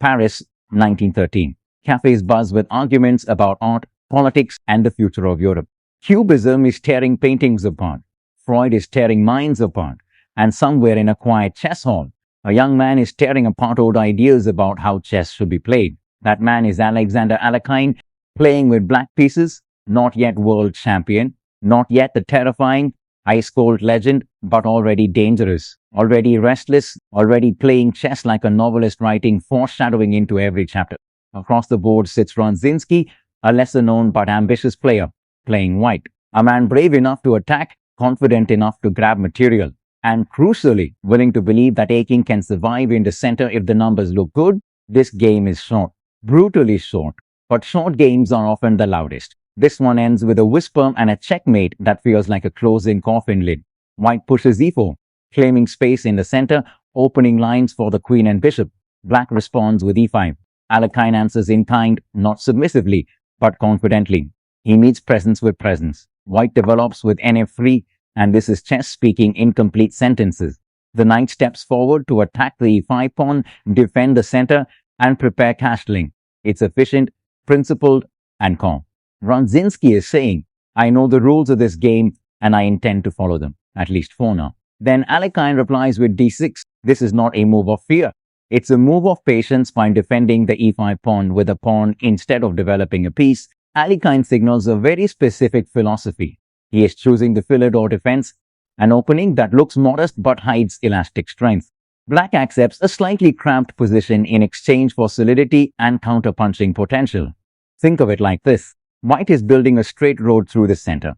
Paris, 1913. Cafes buzz with arguments about art, politics, and the future of Europe. Cubism is tearing paintings apart. Freud is tearing minds apart. And somewhere in a quiet chess hall, a young man is tearing apart old ideas about how chess should be played. That man is Alexander Alekhine, playing with black pieces, not yet world champion, not yet the terrifying, ice-cold legend, but already dangerous, already restless, already playing chess like a novelist writing foreshadowing into every chapter. Across the board sits Rodziński, a lesser-known but ambitious player, playing white. A man brave enough to attack, confident enough to grab material, and crucially, willing to believe that a king can survive in the center if the numbers look good. This game is short, brutally short, but short games are often the loudest. This one ends with a whisper and a checkmate that feels like a closing coffin lid. White pushes e4, claiming space in the center, opening lines for the queen and bishop. Black responds with e5. Alekhine answers in kind, not submissively, but confidently. He meets presence with presence. White develops with nf3, and this is chess speaking incomplete sentences. The knight steps forward to attack the e5 pawn, defend the center, and prepare castling. It's efficient, principled, and calm. Rodziński is saying, I know the rules of this game and I intend to follow them, at least for now. Then Alekhine replies with d6. This is not a move of fear. It's a move of patience by defending the e5 pawn with a pawn instead of developing a piece. Alekhine signals a very specific philosophy. He is choosing the Philedor defense, an opening that looks modest but hides elastic strength. Black accepts a slightly cramped position in exchange for solidity and counterpunching potential. Think of it like this. White is building a straight road through the center.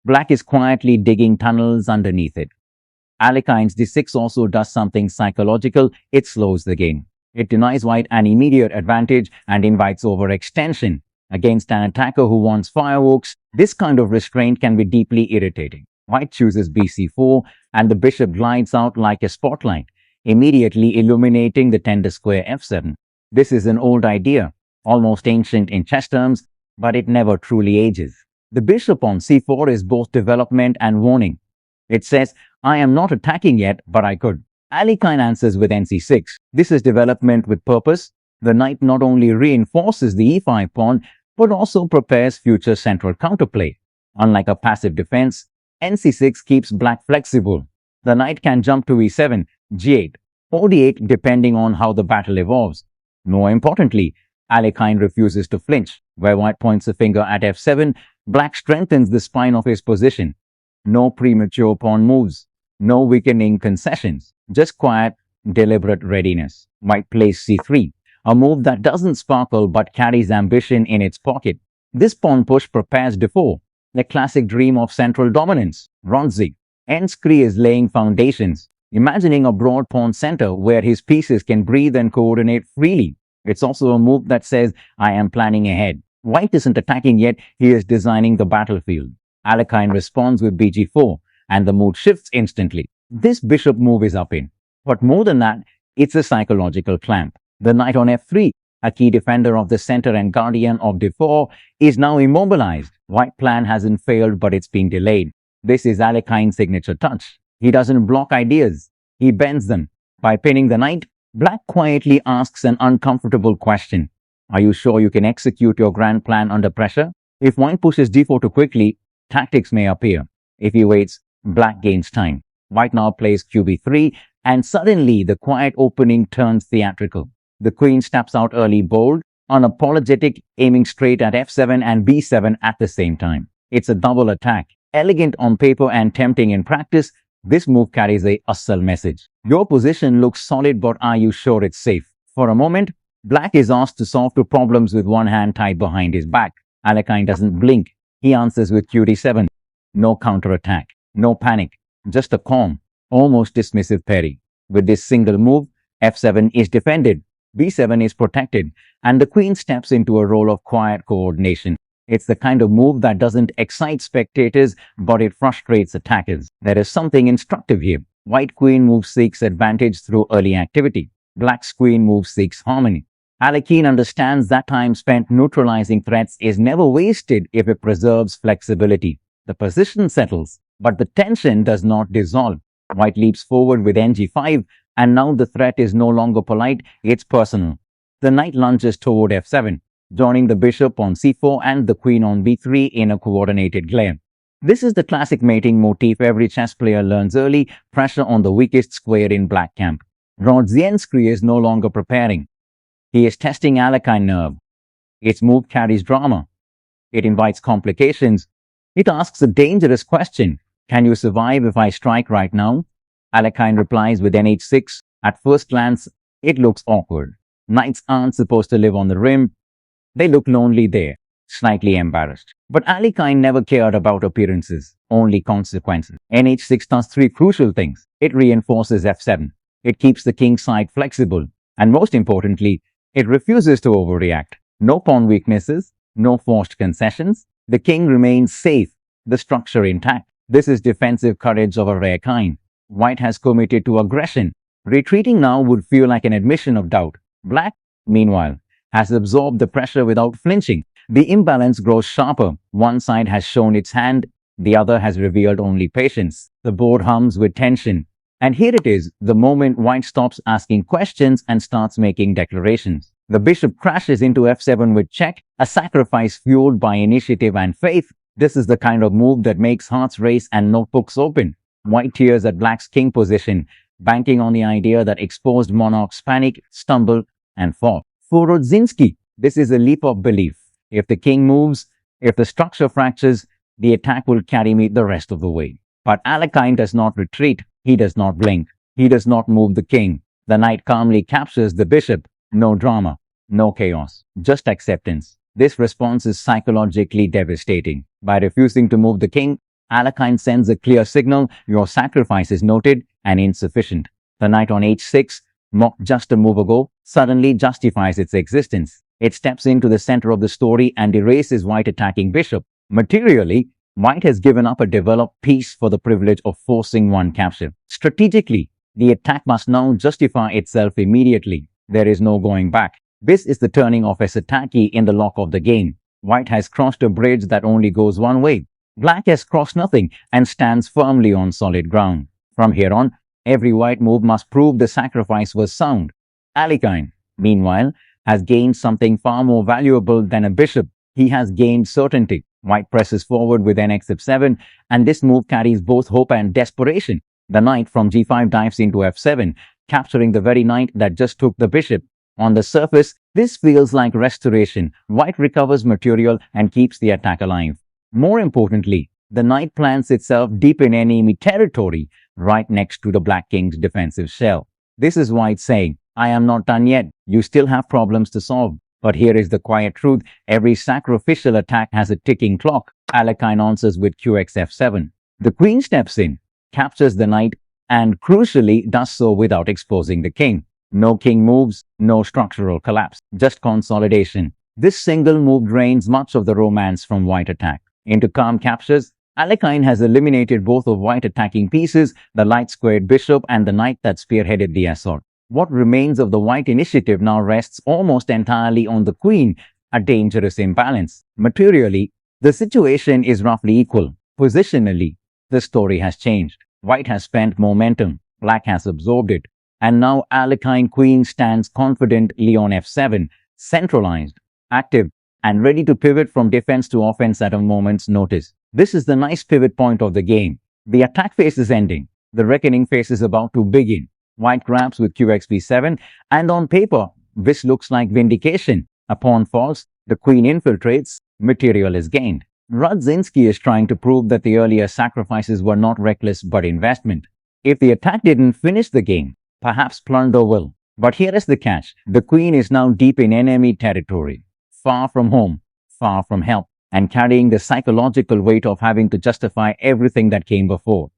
Black is quietly digging tunnels underneath it. Alekhine's d6 also does something psychological. It slows the game. It denies White an immediate advantage and invites overextension. Against an attacker who wants fireworks, this kind of restraint can be deeply irritating. White chooses bc4 and the bishop glides out like a spotlight, immediately illuminating the tender square f7. This is an old idea, almost ancient in chess terms, but it never truly ages. The bishop on c4 is both development and warning. It says, I am not attacking yet, but I could. Alekhine answers with nc6. This is development with purpose. The knight not only reinforces the e5 pawn, but also prepares future central counterplay. Unlike a passive defense, nc6 keeps black flexible. The knight can jump to e7, g8, or d8 depending on how the battle evolves. More importantly, Alekhine refuses to flinch. Where White points a finger at f7, Black strengthens the spine of his position. No premature pawn moves, no weakening concessions, just quiet, deliberate readiness. White plays c3, a move that doesn't sparkle but carries ambition in its pocket. This pawn push prepares d4, the classic dream of central dominance. Rodzi Enskri is laying foundations, imagining a broad pawn center where his pieces can breathe and coordinate freely. It's also a move that says, I am planning ahead. White isn't attacking yet, he is designing the battlefield. Alekhine responds with bg4, and the mood shifts instantly. This bishop move is up in. But more than that, it's a psychological clamp. The knight on f3, a key defender of the center and guardian of d4, is now immobilized. White plan hasn't failed, but it's been delayed. This is Alekhine's signature touch. He doesn't block ideas, he bends them. By pinning the knight, Black quietly asks an uncomfortable question. Are you sure you can execute your grand plan under pressure? If White pushes d4 too quickly, tactics may appear. If he waits, Black gains time. White now plays qb3, and suddenly the quiet opening turns theatrical. The queen steps out early bold, unapologetic, aiming straight at f7 and b7 at the same time. It's a double attack. Elegant on paper and tempting in practice, this move carries a subtle message. Your position looks solid, but are you sure it's safe? For a moment, Black is asked to solve two problems with one hand tied behind his back. Alekhine doesn't blink. He answers with qd7. No counterattack, no panic, just a calm, almost dismissive parry. With this single move, f7 is defended, b7 is protected, and the queen steps into a role of quiet coordination. It's the kind of move that doesn't excite spectators, but it frustrates attackers. There is something instructive here. White queen move seeks advantage through early activity. Black's queen move seeks harmony. Alekhine understands that time spent neutralizing threats is never wasted if it preserves flexibility. The position settles, but the tension does not dissolve. White leaps forward with ng5, and now the threat is no longer polite, it's personal. The knight lunges toward f7, joining the bishop on c4 and the queen on b3 in a coordinated glare. This is the classic mating motif every chess player learns early, pressure on the weakest square in black camp. Rodziński is no longer preparing. He is testing Alekhine nerve. Its move carries drama. It invites complications. It asks a dangerous question. Can you survive if I strike right now? Alekhine replies with nh6. At first glance, it looks awkward. Knights aren't supposed to live on the rim. They look lonely there, slightly embarrassed. But Alekhine never cared about appearances, only consequences. nh6 does three crucial things. It reinforces f7. It keeps the king's side flexible. And most importantly, it refuses to overreact. No pawn weaknesses, no forced concessions. The king remains safe, the structure intact. This is defensive courage of a rare kind. White has committed to aggression. Retreating now would feel like an admission of doubt. Black, meanwhile, has absorbed the pressure without flinching. The imbalance grows sharper. One side has shown its hand, the other has revealed only patience. The board hums with tension. And here it is, the moment White stops asking questions and starts making declarations. The bishop crashes into f7 with check, a sacrifice fueled by initiative and faith. This is the kind of move that makes hearts race and notebooks open. White tears at Black's king position, banking on the idea that exposed monarchs panic, stumble, and fall. For Rodziński, this is a leap of belief. If the king moves, if the structure fractures, the attack will carry me the rest of the way. But Alekhine does not retreat. He does not blink. He does not move the king. The knight calmly captures the bishop. No drama, no chaos, just acceptance. This response is psychologically devastating. By refusing to move the king, Alekhine sends a clear signal: your sacrifice is noted and insufficient. The knight on h6, mocked just a move ago, suddenly justifies its existence. It steps into the center of the story and erases White attacking bishop. Materially, White has given up a developed piece for the privilege of forcing one capture. Strategically, the attack must now justify itself immediately. There is no going back. This is the turning of a Sataki in the lock of the game. White has crossed a bridge that only goes one way. Black has crossed nothing and stands firmly on solid ground. From here on, every White move must prove the sacrifice was sound. Alekhine, meanwhile, has gained something far more valuable than a bishop. He has gained certainty. White presses forward with nx7, and this move carries both hope and desperation. The knight from g5 dives into f7, capturing the very knight that just took the bishop. On the surface, this feels like restoration. White recovers material and keeps the attack alive. More importantly, the knight plants itself deep in enemy territory, right next to the Black King's defensive shell. This is White saying, I am not done yet. You still have problems to solve. But here is the quiet truth. Every sacrificial attack has a ticking clock. Alekhine answers with qxf7. The queen steps in, captures the knight, and crucially does so without exposing the king. No king moves, no structural collapse, just consolidation. This single move drains much of the romance from White attack. Into calm captures, Alekhine has eliminated both of White attacking pieces, the light-squared bishop and the knight that spearheaded the assault. What remains of the White initiative now rests almost entirely on the queen, a dangerous imbalance. Materially, the situation is roughly equal. Positionally, the story has changed. White has spent momentum, Black has absorbed it, and now Alekhine queen stands confidently on f7, centralized, active, and ready to pivot from defense to offense at a moment's notice. This is the nice pivot point of the game. The attack phase is ending. The reckoning phase is about to begin. White grabs with qxb7, and on paper, this looks like vindication. A pawn falls, the queen infiltrates, material is gained. Rodziński is trying to prove that the earlier sacrifices were not reckless but investment. If the attack didn't finish the game, perhaps plunder will. But here is the catch. The queen is now deep in enemy territory, far from home, far from help, and carrying the psychological weight of having to justify everything that came before.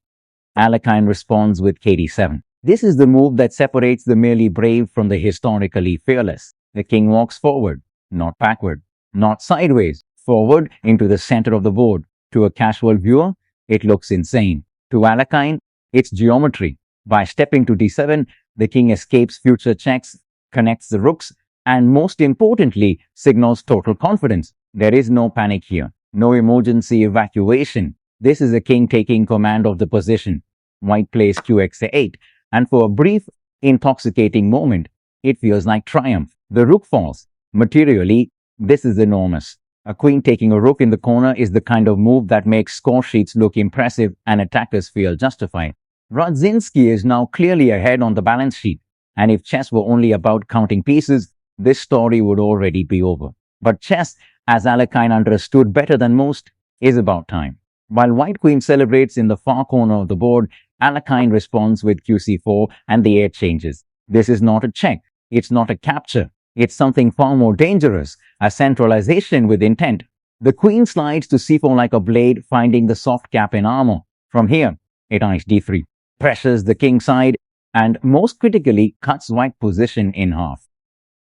Alekhine responds with kd7. This is the move that separates the merely brave from the historically fearless. The king walks forward, not backward, not sideways, forward into the center of the board. To a casual viewer, it looks insane. To Alekhine, it's geometry. By stepping to d7, the king escapes future checks, connects the rooks, and most importantly, signals total confidence. There is no panic here, no emergency evacuation. This is the king taking command of the position. White plays qx8. And for a brief, intoxicating moment, it feels like triumph. The rook falls. Materially, this is enormous. A queen taking a rook in the corner is the kind of move that makes score sheets look impressive and attackers feel justified. Rodziński is now clearly ahead on the balance sheet, and if chess were only about counting pieces, this story would already be over. But chess, as Alekhine understood better than most, is about time. While white queen celebrates in the far corner of the board, Alekhine responds with qc4 and the air changes. This is not a check. It's not a capture. It's something far more dangerous, a centralization with intent. The queen slides to c4 like a blade, finding the soft gap in armor. From here, it eyes d3, pressures the king side, and most critically, cuts white position in half.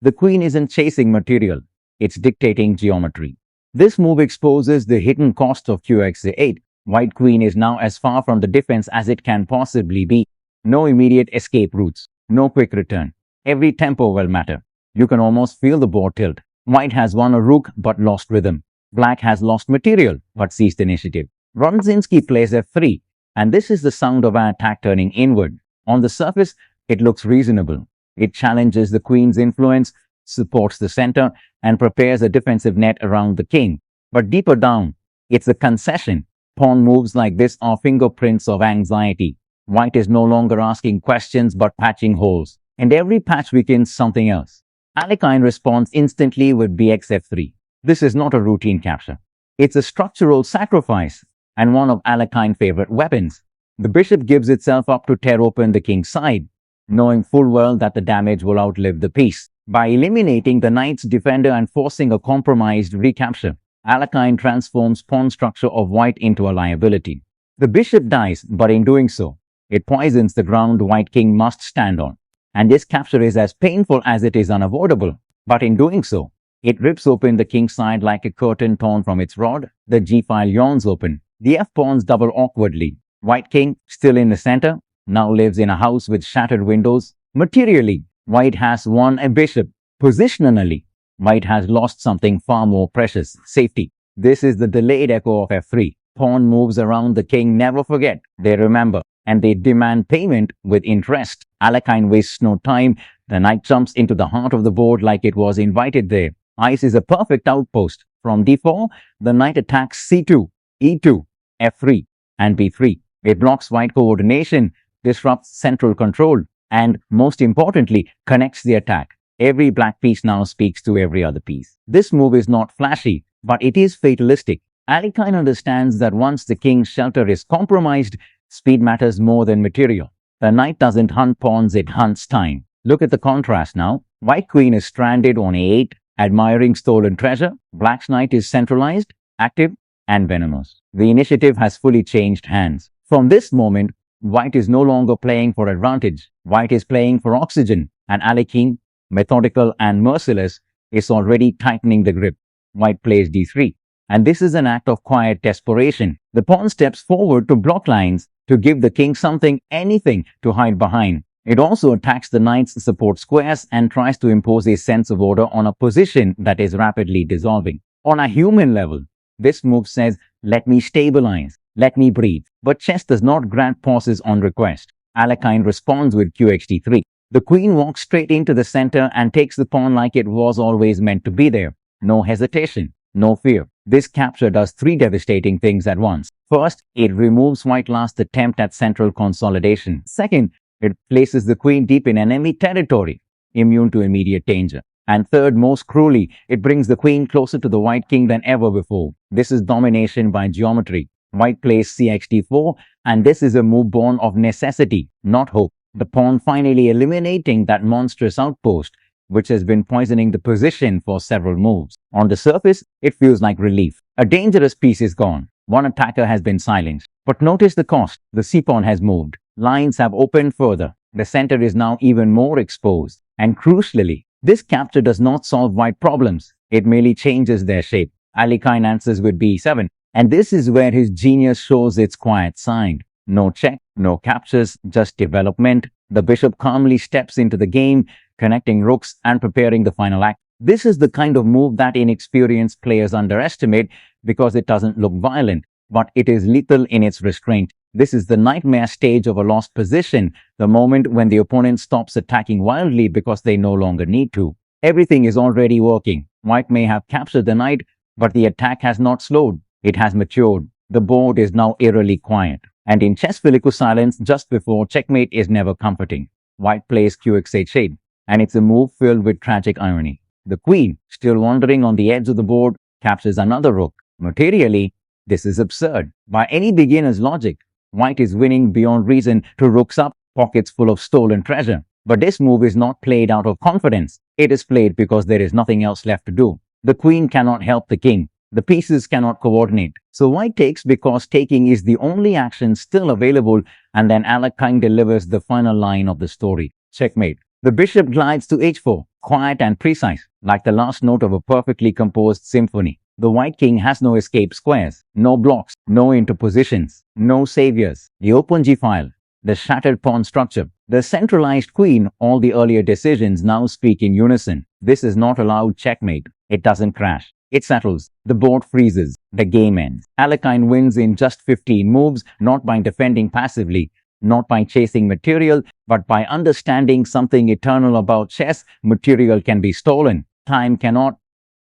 The queen isn't chasing material. It's dictating geometry. This move exposes the hidden cost of qx8. White queen is now as far from the defense as it can possibly be. No immediate escape routes. No quick return. Every tempo will matter. You can almost feel the board tilt. White has won a rook but lost rhythm. Black has lost material but seized initiative. Rodziński plays f3, and this is the sound of an attack turning inward. On the surface, it looks reasonable. It challenges the queen's influence, supports the center, and prepares a defensive net around the king. But deeper down, it's a concession. Pawn moves like this are fingerprints of anxiety. White is no longer asking questions but patching holes, and every patch weakens something else. Alekhine responds instantly with bxf3. This is not a routine capture. It's a structural sacrifice and one of Alekhine's favorite weapons. The bishop gives itself up to tear open the king's side, knowing full well that the damage will outlive the piece. By eliminating the knight's defender and forcing a compromised recapture, Alekhine transforms pawn structure of white into a liability. The bishop dies, but in doing so, it poisons the ground white king must stand on. And this capture is as painful as it is unavoidable. But in doing so, it rips open the king's side like a curtain torn from its rod. The g-file yawns open. The f-pawns double awkwardly. White king, still in the center, now lives in a house with shattered windows. Materially, white has won a bishop. Positionally, white has lost something far more precious, safety. This is the delayed echo of f3. Pawn moves around the king never forget. They remember, and they demand payment with interest. Alekhine wastes no time. The knight jumps into the heart of the board like it was invited there. Ice is a perfect outpost. From d4, the knight attacks c2, e2, f3, and b3. It blocks white coordination, disrupts central control, and, most importantly, connects the attack. Every black piece now speaks to every other piece. This move is not flashy, but it is fatalistic. Alekhine understands that once the king's shelter is compromised, speed matters more than material. The knight doesn't hunt pawns, it hunts time. Look at the contrast now. White queen is stranded on a8, admiring stolen treasure. Black's knight is centralized, active, and venomous. The initiative has fully changed hands. From this moment, white is no longer playing for advantage. White is playing for oxygen, and Alekhine, methodical and merciless, is already tightening the grip. White plays d3. And this is an act of quiet desperation. The pawn steps forward to block lines, to give the king something, anything, to hide behind. It also attacks the knight's support squares and tries to impose a sense of order on a position that is rapidly dissolving. On a human level, this move says, let me stabilize, let me breathe. But chess does not grant pauses on request. Alekhine responds with qxt3. The queen walks straight into the center and takes the pawn like it was always meant to be there. No hesitation, no fear. This capture does three devastating things at once. First, it removes white's last attempt at central consolidation. Second, it places the queen deep in enemy territory, immune to immediate danger. And third, most cruelly, it brings the queen closer to the white king than ever before. This is domination by geometry. White plays cxt4, and this is a move born of necessity, not hope. The pawn finally eliminating that monstrous outpost, which has been poisoning the position for several moves. On the surface, it feels like relief. A dangerous piece is gone. One attacker has been silenced. But notice the cost. The c-pawn has moved. Lines have opened further. The center is now even more exposed. And crucially, this capture does not solve white problems. It merely changes their shape. Alekhine answers with b7. And this is where his genius shows its quiet side. No check, no captures, just development. The bishop calmly steps into the game, connecting rooks and preparing the final act. This is the kind of move that inexperienced players underestimate because it doesn't look violent, but it is lethal in its restraint. This is the nightmare stage of a lost position, the moment when the opponent stops attacking wildly because they no longer need to. Everything is already working. White may have captured the knight, but the attack has not slowed. It has matured. The board is now eerily quiet. And in chess Filiku silence just before checkmate is never comforting. White plays qx8, and it's a move filled with tragic irony. The queen, still wandering on the edge of the board, captures another rook. Materially, this is absurd. By any beginner's logic, White is winning beyond reason to rooks up, pockets full of stolen treasure. But this move is not played out of confidence. It is played because there is nothing else left to do. The queen cannot help the king. The pieces cannot coordinate. So White takes because taking is the only action still available, and then Alekhine delivers the final line of the story. Checkmate. The bishop glides to h4, quiet and precise, like the last note of a perfectly composed symphony. The White king has no escape squares, no blocks, no interpositions, no saviors. The open g-file, the shattered pawn structure, the centralized queen, all the earlier decisions now speak in unison. This is not allowed checkmate. It doesn't crash. It settles. The board freezes. The game ends. Alekhine wins in just 15 moves, not by defending passively, not by chasing material, but by understanding something eternal about chess. Material can be stolen. Time cannot.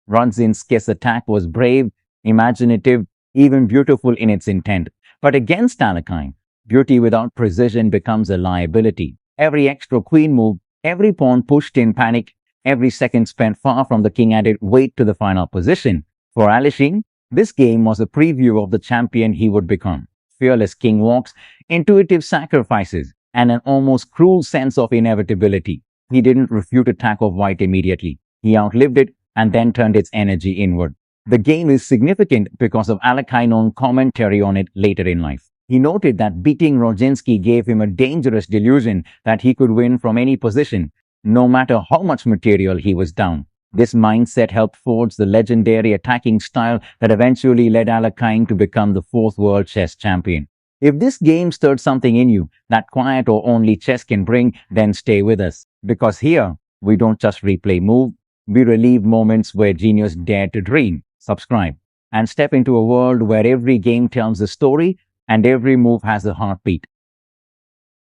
Rodzinski's attack was brave, imaginative, even beautiful in its intent. But against Alekhine, beauty without precision becomes a liability. Every extra queen move, every pawn pushed in panic, every second spent far from the king added weight to the final position. For Alekhine, this game was a preview of the champion he would become. Fearless king walks, intuitive sacrifices, and an almost cruel sense of inevitability. He didn't refute attack of White immediately. He outlived it and then turned its energy inward. The game is significant because of Alekhine's own commentary on it later in life. He noted that beating Rodziński gave him a dangerous delusion that he could win from any position, no matter how much material he was down. This mindset helped forge the legendary attacking style that eventually led Alekhine to become the fourth world chess champion. If this game stirred something in you that quiet or only chess can bring, then stay with us. Because here, we don't just replay moves, we relive moments where genius dared to dream. Subscribe and step into a world where every game tells a story and every move has a heartbeat.